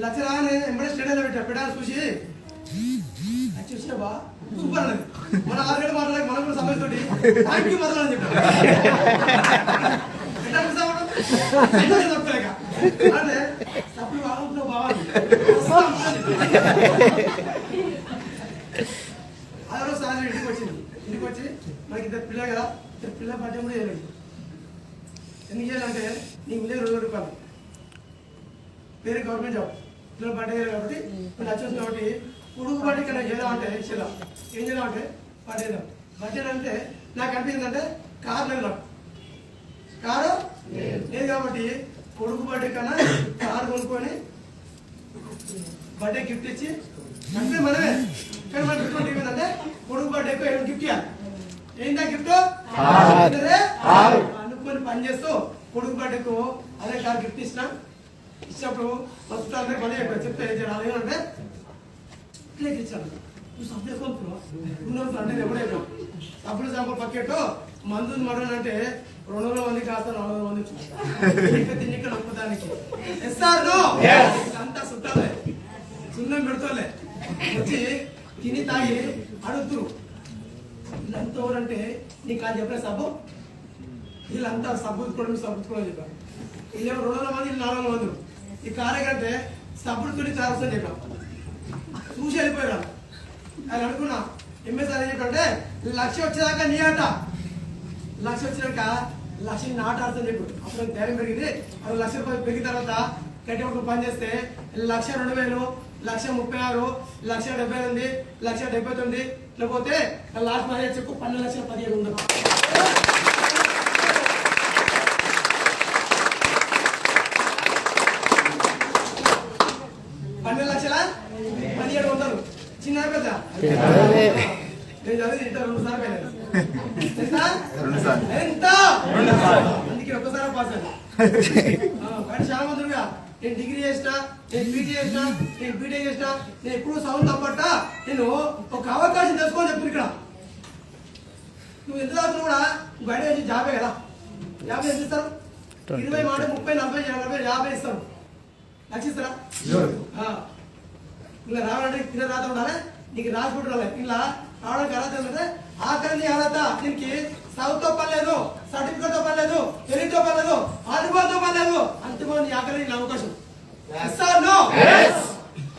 1,00,000 రాగానే ఎంబడే స్టేడియంలో పెట్టాను చూసి చూసినా బా సూపర్ అన్నది మన 6 నెలలు మాట్లాడలేక మనం కూడా సమయంతోటి థ్యాంక్ యూ మరలని చెప్పాను చెప్తలేక అంటే సప్పుడు బాగుంటున్నావు బాగా అదే రోజు సాయంత్రం ఇంటికి వచ్చి మనకి 2 పిల్ల కదా 2 పిల్ల బడ్డే కూడా చేయలేదు ఎందుకు చేయాలంటే నీకు లేదు 2,000 రూపాయలు వేరే గవర్నమెంట్ జాబ్ పిల్లలు బడ్డే చేయాలి కాబట్టి నేను వచ్చేసి కాబట్టి ఉడుకు బడ్డీ కన్నా చేద్దాం అంటే చేద్దాం ఏం చేద్దాం అంటే బడ్డేద్దాం బడ్జెట్ అంటే నాకు అనిపించిందంటే కారు లేదు నాకు కారు లేదు కాబట్టి కొడుకు బర్త్డే కన్నా కారు కొనుక్కొని బర్త్డే గిఫ్ట్ ఇచ్చి అంటే మనమే కానీ మన గిఫ్ట్ ఏంటంటే కొడుకు బర్త్డేకు ఏమైనా గిఫ్ట్ ఇవ్వాలి ఏంటా గిఫ్ట్ అనుకొని పని చేస్తూ కొడుకు బర్త్డేకు అదే కారు గిఫ్ట్ ఇచ్చినప్పుడు ఫస్ట్ అందరూ పని అయిపోయి చెప్తే ఏమంటే ప్లేట్ ఇచ్చాను నువ్వు సబ్బులు వేసుకుంటున్నావు ఉన్నప్పుడు అంటే ఎవడైనా సబ్బులు సాంపులు పక్కెట్టు మందు మడని అంటే 200 మంది కాస్త 400 మంది తిన్నిక నొప్పదానికి అంతా చుట్టాలే సున్నం పెడతాలే వచ్చి తిని తాగి అడుగుతురు వీళ్ళంతా ఎవరంటే నీకు అది చెప్పలే సబ్బు వీళ్ళంతా సబ్బుకోవడం చెప్పారు వీళ్ళేమో 200 మంది 400 మంది ఈ కార్యకంటే సబ్బుడు తుడి చాలని చెప్పాం చూసి వెళ్ళిపోయాడు ఆయన అనుకున్నా ఎంఎస్ అని చెప్పంటే 1,00,000 వచ్చేదాకా నీ ఆట 1,00,000 వచ్చినాక 1,00,000 నాట ఆడతాను చెప్పు అప్పుడు ధైర్యం పెరిగింది అది 1,00,000 రూపాయలు పెరిగిన తర్వాత కట్టేప్పుడు పని చేస్తే 1,02,000 1,36,000 1,78,000 1,79,000 లేకపోతే లాస్ట్ మ్యారేజ్ చెప్పు 12,15,000 ఉంది 12,17,000 చిన్న పెద్ద నేను చదివి 2 సార్లు ఎంత అందుకే ఒక్కసారి పాస్ అయ్యాను కానీ చాలా మందిగా నేను డిగ్రీ చేసినా నేను పీటీ చేసినా నేను బీటెక్ చేసినా నేను ఎప్పుడు సౌండ్ తప్పట నేను ఒక అవకాశం తెలుసుకోని చెప్పి ఇక్కడ నువ్వు ఎంత చదువుతున్నా కూడా బయట వచ్చి జాబే కదా జాబ్ ఎంత ఇస్తారు 20 మాట 30 40 50 ఇస్తారు లక్షిస్తారా ఇలా రావాలంటే తిన రాత ఉండాలి నీకు రాసుకుంటూ రావాలి ఇలా రావడానికి అర్హత ఏంటంటే ఆఖరి అర్హత దీనికి చదువుతో పర్లేదు సర్టిఫికేట్ తో పర్లేదు తెలివితో పర్లేదు అనుభవంతో పర్లేదు అంతమంది ఆఖరి నీ అవకాశం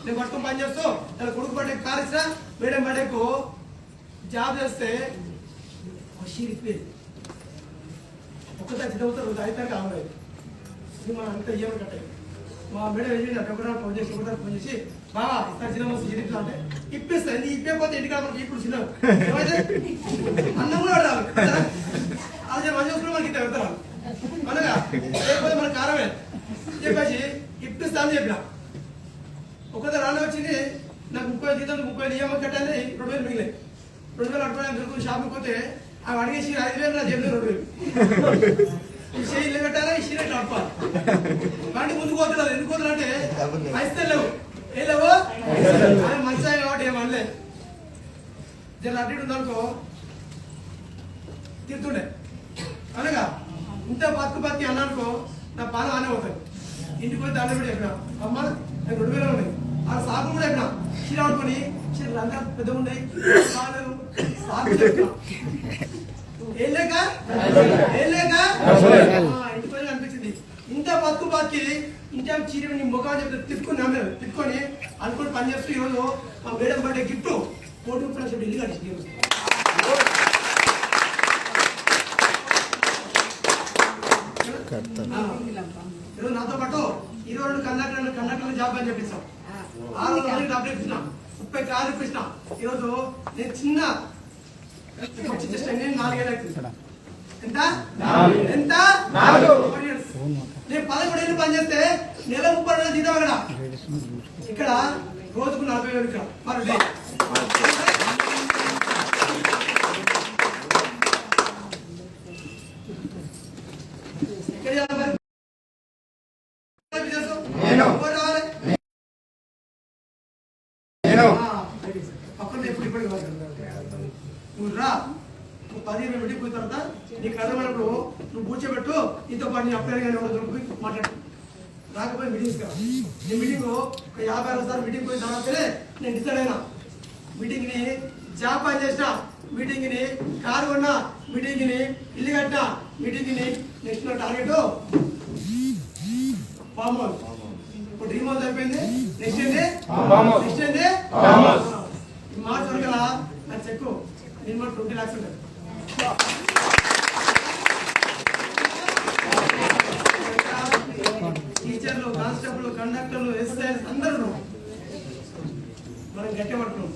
నేను పట్టుకుని పని చేస్తూ తన కొడుకు బట్టే కారు ఇచ్చిన మేడం బట్టేకు జాబ్ చేస్తే ఒక్కసారి చదువుతారు అయితే కావాలి ఇది మనం అంతా ఏమని కట్టాలి మా మేడం వెళ్ళి ఫోన్ చేసి ఫోన్ చేసి బాగా ఇస్తారు చిన్న మస్తు జీడిపి అంటే ఇప్పిస్తాను ఇప్పకపోతే ఇంటికి మనకి ఇప్పుడు చిన్న అన్నం కూడా పడాలి అది మంచి చూసుకుని మనకి ఇంత పెడతారు అనగా లేకపోతే మన కారమే చెప్పేసి ఇప్పిస్తా అని చెప్పిన ఒకసారి రాను వచ్చింది నాకు 30 జీతం 30 ఈఎంఐ కట్టాలి 2000 మిగిలేదు 2000 అడుగుతాను షాప్కి పోతే అవి అడిగేసి 5000 నా జేబులో 2000 ఈ షేర్ ఇల్లు కట్టాలా ఈ షీరే నడపాలి బండి ముందుకు పోతున్నారు ఎందుకు పోతున్నా అంటే పైసలు లేవు ఏ లేవు మంచిగా కాబట్టి ఏమనలే జర అడ్డు ఉందనుకో తిరుతుండే అనగా ఇంత బతికి అన్నానుకో నా పానం ఆనే అవుతాయి ఇంటికి పోయి దాంట్లో కూడా చెప్పిన అమ్మ నేను 2000 ఉన్నాయి ఆ సాగు కూడా చెప్పిన చీర ఆడుకొని చీరలు అంతా పెద్దగా ఉన్నాయి సాగు చెప్పిన ఏం లేక ఇంటికి పోయి అనిపించింది ఇంత బతికి ఇంత చీర నీ ముఖం చెప్తే తిప్పుకొని అనుకుని పని చేస్తూ ఈరోజు మా మేడం పడ్డే గిఫ్ట్ 4 ఇల్లు కట్టింది ఈరోజు నాతో పాటు 22 కండక్టర్లు జాబ్ అని చెప్పిస్తాం 6 రోజులు డబ్బులు ఇప్పించిన 30 కార్లు ఇప్పించిన ఈరోజు నేను చిన్న జస్ట్ 4 ఏళ్ళు అవుతుంది ఎంత నేను 11 ఏళ్ళు పనిచేస్తే నెల 30 జీతం అక్కడ ఇక్కడ రోజుకు 40,000 ఇక్కడ మరి నువ్వు రా నువ్వు 10 మీటింగ్ పోయిన తర్వాత నీకు అర్థమైనప్పుడు నువ్వు కూర్చోబెట్టు నీతో పాటు నీ అప్లై కానీ దొరికి మాట్లాడు రాకపోయి మీటింగ్స్ కదా నీ మీటింగ్ ఒక 50 సార్లు మీటింగ్ పోయిన తర్వాతనే నేను డిసైడ్ అయినా మీటింగ్ని జాబ్ పని చేసిన మీటింగ్ని కారు కొన్నా మీటింగ్ని ఇల్లు కట్టినా మీటింగ్ని నెక్స్ట్ నా టార్గెట్ ఫామ్ హౌస్ ఇప్పుడు డ్రీమ్ హౌస్ అయిపోయింది నెక్స్ట్ ఏంటి మార్చ్ వరకు నా చెక్ మినిమం 20 lakhs ఉంటుంది టీచర్లు కానిస్టేబుల్ కండక్టర్లు ఎస్ఐస్ అందరూ మనం గట్టి పట్టుకున్నాం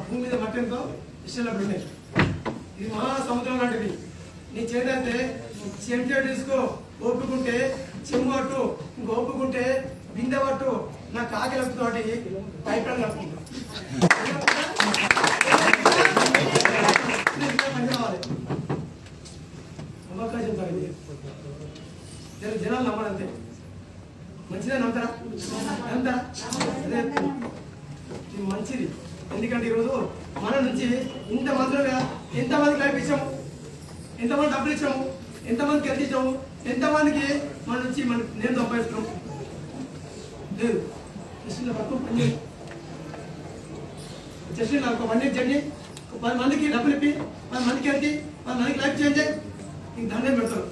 భూమి మీద మట్టి ఎంతో ఇష్టంలో ఉన్నాయి ఇది మహాసముద్రం లాంటిది నీ చేదంటే చెంచా తీసుకో ఓపుకుంటే చెమ్ము పట్టు ఇంక ఓపుకుంటే బిందె పట్టు నా కాకి లెప్పుతోటి పైప్ లైన్ కలుపుకుంటా పని కావాలి అవకాశం తగ్గింది జనాలు నమ్మడంతే మంచిదే నమ్ముతారా అదే ఇది మంచిది ఎందుకంటే ఈరోజు మన నుంచి ఇంతమందిగా ఎంతమందికి లైఫ్ ఇచ్చాము ఎంతమంది డబ్బులు ఇచ్చాము ఎంతమందికి ఎంత ఇచ్చాము ఎంతమందికి మన నుంచి నేను సంపాదిస్తున్నాం లేదు జస్ట్ పట్టుకు పని చేయి జస్ట్ నాకు 1 year జర్నీ 10 మందికి డబ్బులు ఇప్పి 10 మందికి వెళ్తే 10 మందికి లైఫ్ చేంజ్ అయ్యి నీకు దండం పెడతారు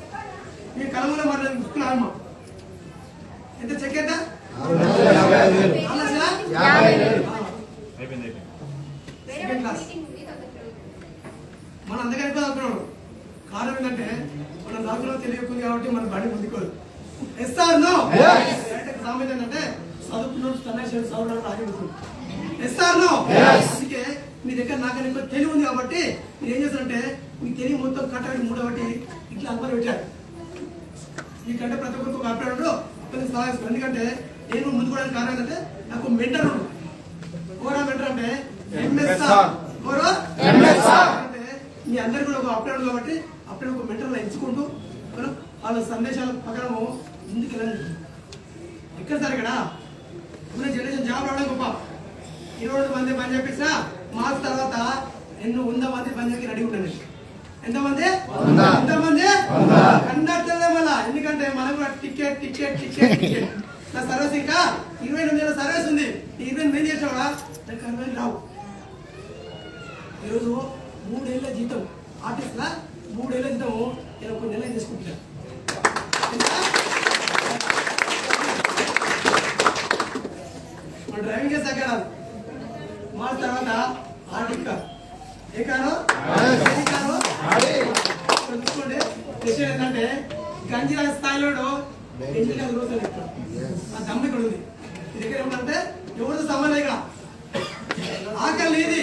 మీ కలములో మరి ముక్కులు అమ్మ ఎంత చెక్ ఎంత సెకండ్ క్లాస్ మన అందుకని అనుకున్నాడు కారణం ఏంటంటే మన దాంట్లో తెలియకుంది కాబట్టి మన బడి ముందుకోదు ఎస్ఆర్ నో సామెత ఏంటంటే చదువుకున్నాడు తనేశ్వరుడు చదువున్నాడు ఆగిపోతుంది ఎస్ఆర్ నో అందుకే మీ దగ్గర నాకని ఎక్కువ తెలివి ఉంది కాబట్టి మీరు ఏం చేస్తారంటే మీకు తెలివి మొత్తం కట్టబెట్టి మూడబట్టి ఇట్లా అందరూ పెట్టారు మీకంటే ప్రతి ఒక్కరికి ఒక అభిప్రాయంలో కొంచెం సహాయం ఎందుకంటే నేను ముందుకోవడానికి కారణం ఏంటంటే నాకు మెంటర్ కోరా మెంటర్ అంటే ఎంఎస్ఆర్ అంటే మీ అందరు కూడా ఒక అభిప్రాయం కాబట్టి అప్పుడు ఒక మెంటర్లో ఎంచుకుంటూ వాళ్ళ సందేశాల ప్రకారము ముందుకు వెళ్ళండి ఎక్కడ సార్ ఇక్కడ ఇప్పుడు జనరేషన్ జాబ్ రావడం గొప్ప 20 మంది పని చేపించినా మార్క్స్ తర్వాత ఎన్నో 100 మంది పని చేయడానికి రెడీ ఉండండి ఎంతమంది కండక్టర్లే మళ్ళా ఎందుకంటే మనం కూడా టికెట్ నా సర్వీస్ ఇంకా 28 నెలల సర్వీస్ ఉంది 28 చేసినా కూడా నాకు 40 రావు ఈరోజు 3 ఏళ్ళ జీతం ఆర్టిస్ట్ లా 3 ఏళ్ళ జీతం నేను ఒక నెల తీసుకుంటున్నాను డ్రైవింగ్ చేసాక మా తర్వాత ఆర్టిక్ ఏ కారు చూసుకోండి విషయం ఏంటంటే గంజిరా స్థాయిలో ఎన్నికల రోజులు ఆ దమ్ము ఇక్కడ ఉంది ఈ దగ్గర ఏమంటే ఎవరితో సంబంధం ఇక్కడ ఆకలి నీది,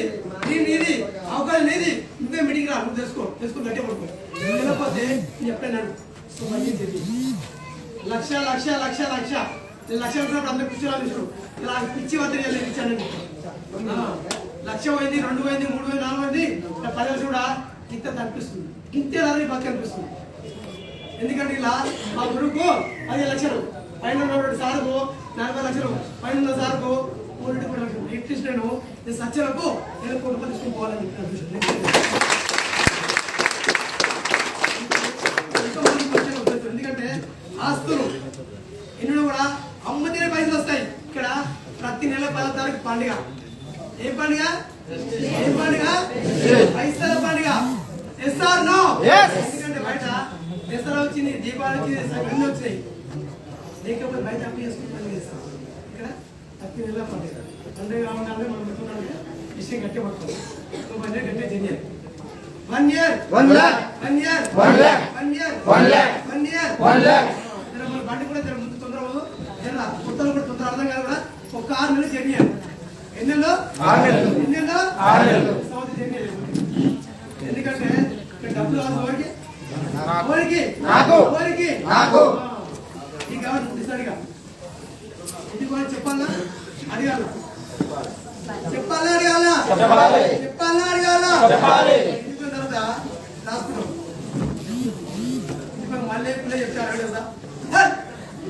నీరు నీది, అవకాశం నీది. నువ్వే మీటింగ్ రా, నువ్వు తెలుసుకో గట్టే పడుకో. లేకపోతే నేను చెప్పాను లక్ష లక్ష లక్ష లక్ష నేను లక్ష వచ్చినప్పుడు అందరు కూర్చోవాలి చూడు. ఇలా పిచ్చి వద్ద ఇచ్చానండి. లక్ష పోయింది, 2 పోయింది, 3 పోయింది, 4 పోయింది, 10 లక్షలు కూడా ఇంత అనిపిస్తుంది. ఇంతే రాదు బాగా అనిపిస్తుంది. ఎందుకంటే ఇలా మా గురువుకు 10 లక్షలు, పైన ఉన్నటువంటి సార్కు 40 లక్షలు, పైన ఉన్న సార్కు 3 లక్షలు. ఎట్లీస్ట్ నేను సత్యలకు నేను కోటి తీసుకుని పోవాలని ఎందుకంటే ఆస్తులు ఎన్నో కూడా అమ్మతినే పైసలు వస్తాయి. ఇక్కడ ప్రతి నెల 10వ తారీఖు పండుగ. ఏ పండుగ? ఏ పండుగ? పైసల పండుగ. Yes or no? ఎందుకంటే బయట దసరా వచ్చింది, దీపావళి వచ్చింది, అన్నీ వచ్చినాయి. లేకపోతే బయట అప్పు చేసుకుని పండుగ చేస్తాం. ఇక్కడ ప్రతి నెల పండుగ కావాలంటే మనం పెట్టుకున్నాం విషయం గట్టి పడుతుంది. 1 year గట్టి చేయాలి. 1 year 1 lakh 1 year 1 lakh 1 year 1 lakh 1 year 1 lakh. మన బండి కూడా ముందు తొందర కొత్తలు కూడా తొందర అర్థం కాదు కూడా. ఒక 6 నెలలు చేయాలి. ఎన్ని నెలలు? 6 నెలలు. ఎన్ని నెలలు? 6 నెలలు. సంవత్సరం చేయాలి. ఎందుకంటే డబ్బులు రాదు ఎవరికి? నాకు ఈ కాబట్టి డిసైడ్గా ఇది కూడా చెప్పాలా అడగాల? చెప్పాలా అడగాల? తర్వాత రాసుకున్నాం. మళ్ళీ ఎప్పుడే చెప్తారు కదా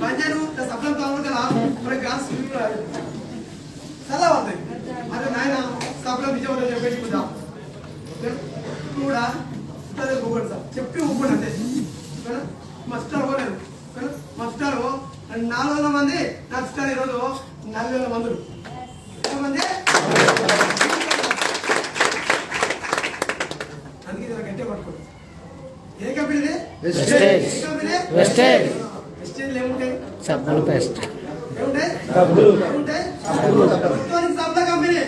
పంచాయతీ సప్లం కావాలి కదా మన గ్యాస్ చాలా పడతాయి. అదే నాయన సప్లం విజయవాడ చెప్పేసుకుందాం కూడా ఊపండి సార్ చెప్పి ఊపండి అంతే. మస్టార్ పోలేదు మస్టార్ 400 మంది నచ్చుతారు. ఈరోజు 40,000 మందులు ఎంతమంది? అందుకే ఇలా గట్టే పట్టుకోండి. ఏ కంపెనీ? వెస్టేజ్. ఏముంటాయి? సబ్బులు పేస్ట్ ఏముంటాయి? సబ్లా కంపెనీ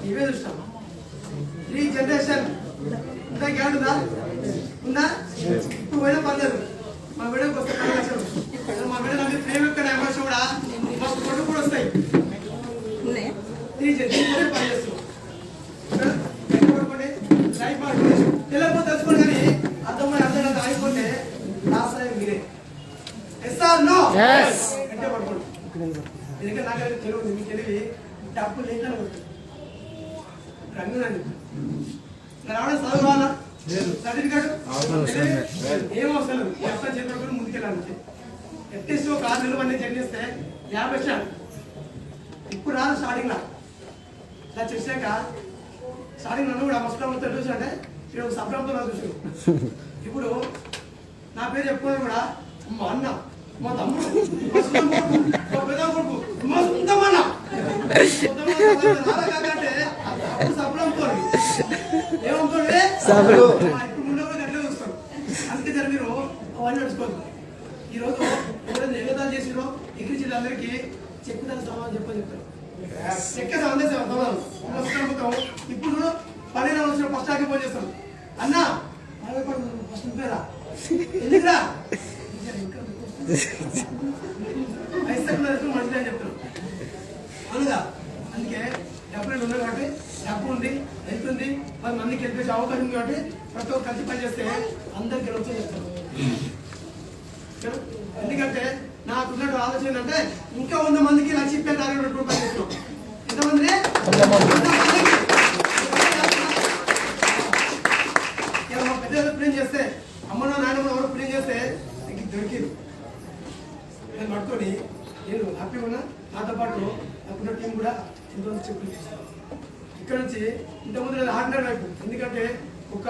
ఇవే చూస్తాం. ఈ జనరేషన్ ఇంకా గ్యాడ్ ఉందా? ఇప్పుడు పోయినా పర్లేదు. మా బిడ్డకు వస్తే 10 లక్షలు. మా బిడ్డ నమ్మి ప్రేమ యొక్క ఎంబర్స్ కూడా మాకు కొడుకు కూడా వస్తాయి. పనిచేస్తుంది లైఫ్ తెలియకపోతే తెలుసుకోండి. కానీ అర్థం ఆగిపోతే రాస్తాయి మీరే. Yes or no? అంటే పడుకోండి. ఎందుకంటే నాకు తెలియదు. మీకు తెలివి డబ్బు లేకుండా పడుతుంది. రంగునండి రావడం చదువుకోవాలా? సర్టిఫికేట్ ఏం అవసరం లేదు. ఎక్కడ చేతులు ముందుకెళ్ళాలి. అట్లీస్ట్ ఒక 6 నెలలు అన్నీ చెక్ చేస్తే 50 వచ్చాను. ఇప్పుడు రాదు స్టార్టింగ్ లా ఇలా చేసాక స్టార్టింగ్ నన్ను కూడా మస్టంతో చూసానంటే ఇప్పుడు సబ్రంతో నాకు చూసాను. ఇప్పుడు నా పేరు చెప్పుకోవడం కూడా మా అన్న, మా తమ్ముడు, మా పెద్ద కొడుకు, మా సొంతమన్న కాకంటే అప్పుడు సబ్రంతో ఏమంతో ఇప్పుడు ముందు కూడా గట్లే చూస్తాను. అందుకే సార్ మీరు అవన్నీ నడుచుకోవద్దు. ఈరోజు ఎవరైనా ఎగతాలు చేసిరో ఎగిరి అందరికీ చెప్పుదాని సమాధానం చెప్తారు. చెక్క సమాధానం ఇప్పుడు 12 వచ్చిన ఫస్ట్ ఆకి ఫోన్ చేస్తాను. అన్నా ఫస్ట్ పేరా ఎందుకురా మంచిది అని చెప్తాను. అవునుగా? అందుకే డబ్బులు ఉన్నాయి కాబట్టి డబ్బు ఉంది వెళ్తుంది 10 మందికి వెళ్ళిపోయే అవకాశం ఉంది కాబట్టి ప్రతి ఒక్క కలిసి పని చేస్తే అందరికి వచ్చి చెప్తాను. ఎందుకంటే నాకున్న ఆలోచన ఏంటంటే ఇంకా 100 మందికి లక్ష రూపాయలు చేస్తున్నాం. ఎంతమంది? మా పెద్దలు ప్రింట్ చేస్తే అమ్మనో నాయనమ్మో ఎవరు ప్రింట్ చేస్తే నీకు దొరికింది. నేను పట్టుకొని నేను హ్యాపీగా ఉన్నా. నాతో పాటు నాకున్న టీం కూడా ఎంతో చెప్పి ఇక్కడ నుంచి ఇంతకుముందు ఆర్డినరీ వైపు. ఎందుకంటే ఒక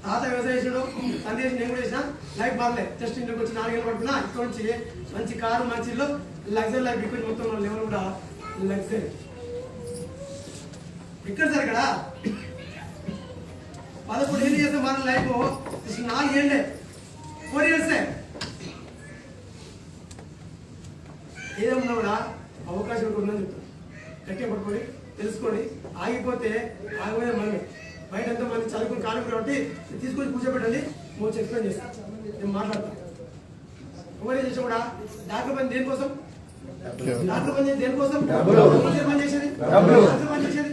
తాత వ్యవసాయించడం తండ్రి నేను కూడా చేసిన లైఫ్ బాగలే. జస్ట్ ఇంటికి వచ్చి 4 ఏళ్ళు పడుతున్నా. ఇక్కడ నుంచి మంచి కారు మంచి ఇల్లు లగ్జరీ లైఫ్. ఇక్కడ మొత్తం లెవెల్ కూడా లగ్జరీ. ఇక్కడ సార్ ఇక్కడ 11 ఏళ్ళు చేస్తే మన లైఫ్ 4 ఏళ్ళే 4 ఇయర్సే. ఏదేమన్నా కూడా అవకాశం ఉందని చెప్తాను. గట్టిగా పట్టుకొని తెలుసుకోండి. ఆగిపోతే ఆగిపోయే మనమే. బయట ఎంతో మంది చదువుకుని కాలం కాబట్టి తీసుకొని కూర్చోబెట్టండి. మోచి ఎక్స్ప్లెయిన్ చేస్తాను. నేను మాట్లాడతాను. ఎవరు చేసి కూడా డాక్టర్ పని దేనికోసం? డాక్టర్ పని చేసేది దేనికోసం? పని చేసేది పని చేసేది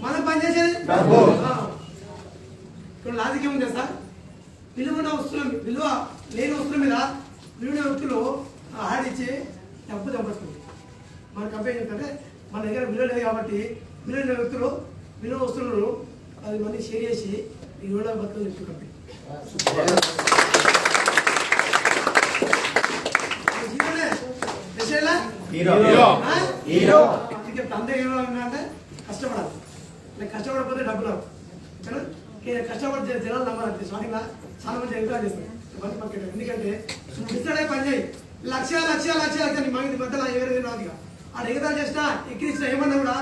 మనం పని చేసేది. ఇక్కడ లాజిక్ ఏముంది సార్? విలువ లేని వస్తువుల మీద విలువ వ్యక్తులు ఆడిచ్చి డబ్బు దెబ్బతుంది. మన కంపెనీ ఏంటంటే మన దగ్గర విలువ లేదు కాబట్టి విలువ వ్యక్తులు విలువ వస్తువులను 10 మంది షేర్ చేసి ఈ విలువ బతుకులు చెప్తూ కంపెనీ అందరూ ఏమంటే కష్టపడాలి. కష్టపడకపోతే డబ్బు రావు. కష్టపడి జనాలు నమ్మాలంటే స్టార్టింగ్ చాలా మంది ఎంకరేజ్ చేస్తారు. ఎందుకంటే ఇస్తాడే పని చేయి లక్ష నీ మగిది మధ్యలో ఎవరైనా రాదుగా ఆ ఎగతాలు చేసినా ఎక్కిరిచ్చినా ఏమన్నా కూడా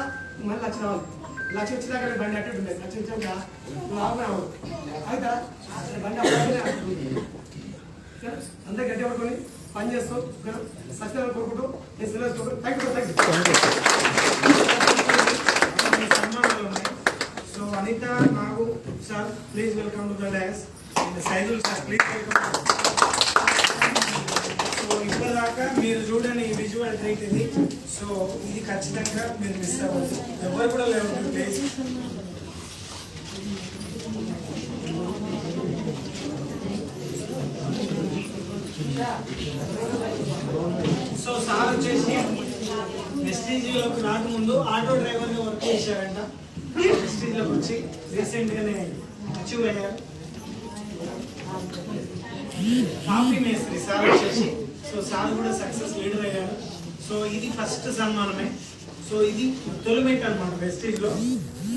మళ్ళీ లక్ష రావాలి. లక్ష వచ్చినాక బండి అట్టేట్టు ఉంటాయి. లక్ష వచ్చాక లాభం రావాలి. అయితే బండి అందరూ గట్టి పడుకొని పని చేస్తూ సత్యాలు కోరుకుంటూ నేను syllabus thank you. So Anita, Nagu, sir, please welcome to the dais. Saidul sir, please welcome. So ఇప్పటిదాకా మీరు చూడని విజువల్ ట్రీట్ ఇది. సో ఇది ఖచ్చితంగా మీరు మిస్ అవ్వదు. ఎవరు కూడా లేవు ప్లీజ్. సో సార్ వచ్చేసి వెస్టీజ్లోకి రాకముందు ఆటో డ్రైవర్గా వర్క్ చేశారంట. వెస్టీజ్లోకి వచ్చి రీసెంట్గానే అచీవ్ అయ్యారు. కాఫీ మేస్త్రి సార్ వచ్చేసి సో సార్ కూడా సక్సెస్ లీడర్ అయ్యారు. సో ఇది ఫస్ట్ సన్మానమే. సో ఇది తొలిమెట్ అనమాట వెస్టీజ్లో.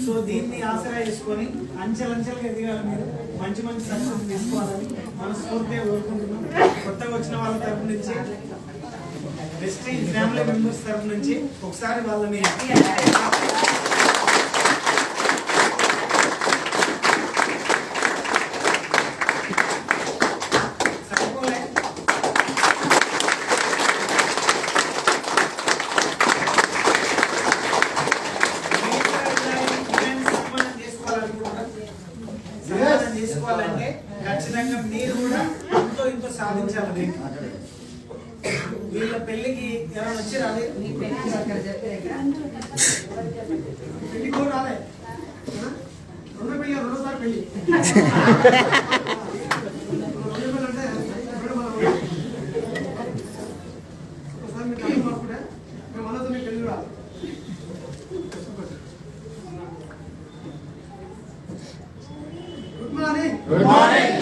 సో దీన్ని ఆసరా చేసుకొని అంచెలంచెలుగా ఎదగాలి. మీరు మంచి మంచి సక్సెస్ తీసుకోవాలని మనస్ఫూర్తిగా కోరుకుంటున్నాం. కొత్తగా వచ్చిన వాళ్ళ తరపు నుంచి వెస్టీజ్ ఫ్యామిలీ మెంబర్స్ తరపు నుంచి ఒకసారి వాళ్ళని చేసుకోవాలంటే ఖచ్చితంగా మీరు కూడా ఇంతో సాధించాలి. వీళ్ళ పెళ్లికి ఎవరైనా వచ్చి రాలే? పెళ్లి కూడా రాలే. రెండో పెళ్లి రెండోసారి పెళ్లి ఒకసారి మీరు టైం మారుకుంటే మేము మనతో మీ పెళ్లి రాలి. Good morning. Good morning.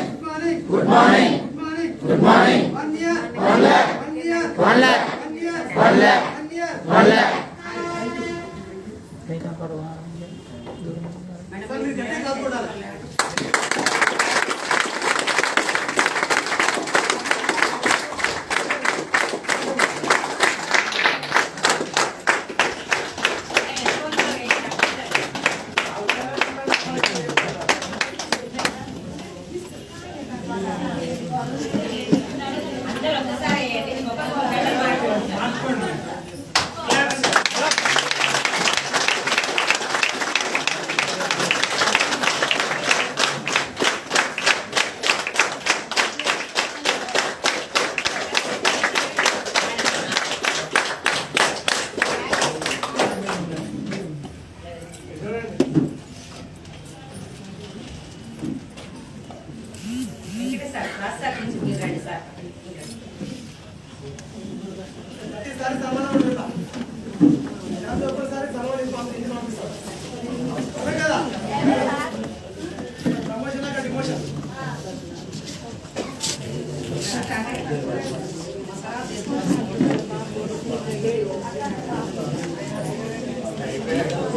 Good morning. Good morning. Good morning. 1 year. 1 lakh. 1 year. 1 lakh. 1 year. 1 lakh. 1 year. 1 lakh. మీరు గట్టిగా కాదుకోవాలి. అందరూ ఒకసారి ప్రతిసారి సమానం ఉంటుందా? ఒక్కసారి సమానం పంపిస్తారు కదా. ప్రమోషన్ అక్కడ డిమోషన్. Thank you.